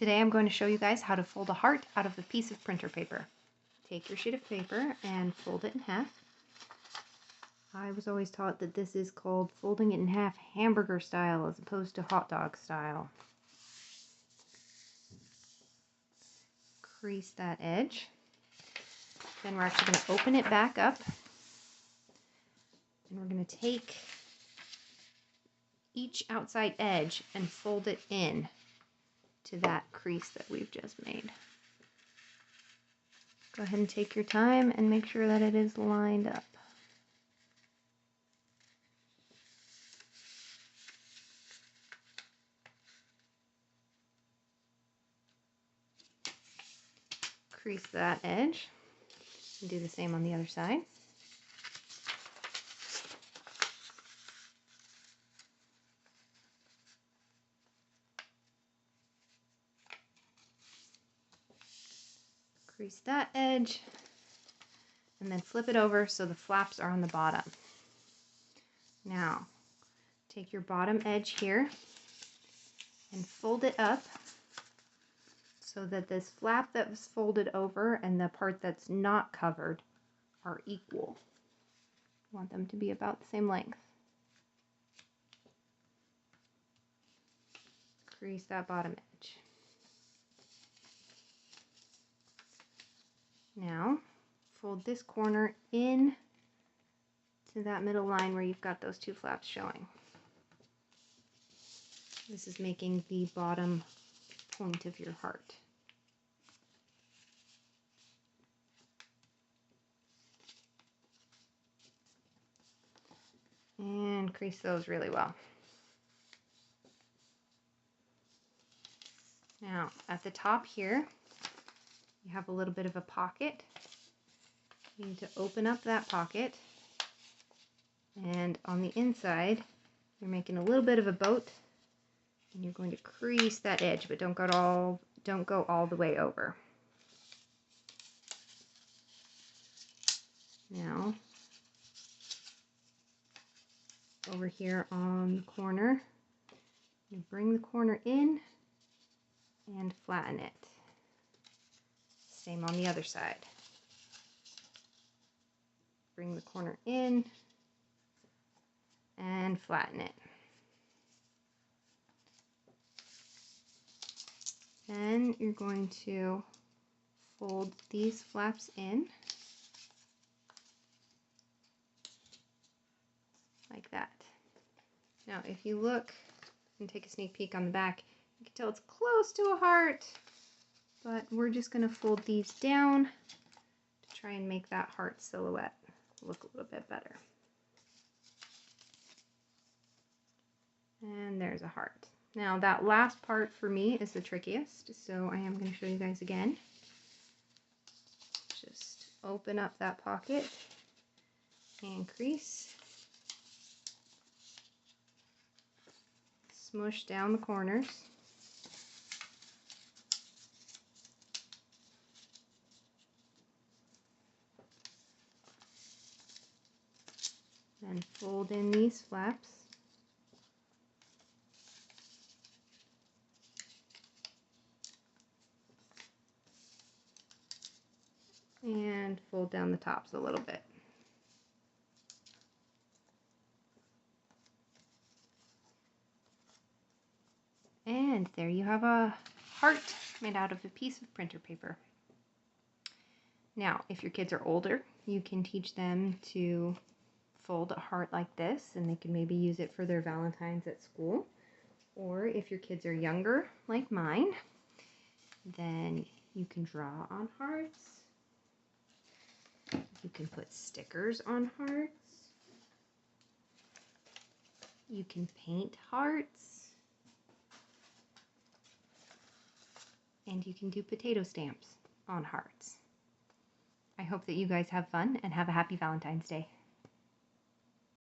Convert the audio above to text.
Today I'm going to show you guys how to fold a heart out of a piece of printer paper. Take your sheet of paper and fold it in half. I was always taught that this is called folding it in half hamburger style as opposed to hot dog style. Crease that edge. Then we're actually going to open it back up. And we're going to take each outside edge and fold it in to that crease that we've just made. Go ahead and take your time and make sure that it is lined up. Crease that edge and do the same on the other side. Crease that edge and then flip it over so the flaps are on the bottom. Now take your bottom edge here and fold it up so that this flap that was folded over and the part that's not covered are equal. You want them to be about the same length. Crease that bottom edge. Now fold this corner in to that middle line where you've got those two flaps showing. This is making the bottom point of your heart. And crease those really well. Now at the top here, you have a little bit of a pocket. You need to open up that pocket, and on the inside you're making a little bit of a boat, and you're going to crease that edge, but don't go all the way over. Now over here on the corner, you bring the corner in and flatten it. Same on the other side. Bring the corner in and flatten it. Then you're going to fold these flaps in like that. Now if you look and take a sneak peek on the back, you can tell it's close to a heart. But we're just going to fold these down to try and make that heart silhouette look a little bit better. And there's a heart. Now that last part for me is the trickiest, so I am going to show you guys again. Just open up that pocket and crease. Smush down the corners. Then fold in these flaps. And fold down the tops a little bit. And there you have a heart made out of a piece of printer paper. Now, if your kids are older, you can teach them to fold a heart like this, and they can maybe use it for their Valentines at school. Or if your kids are younger, like mine, then you can draw on hearts. You can put stickers on hearts. You can paint hearts. And you can do potato stamps on hearts. I hope that you guys have fun and have a happy Valentine's Day.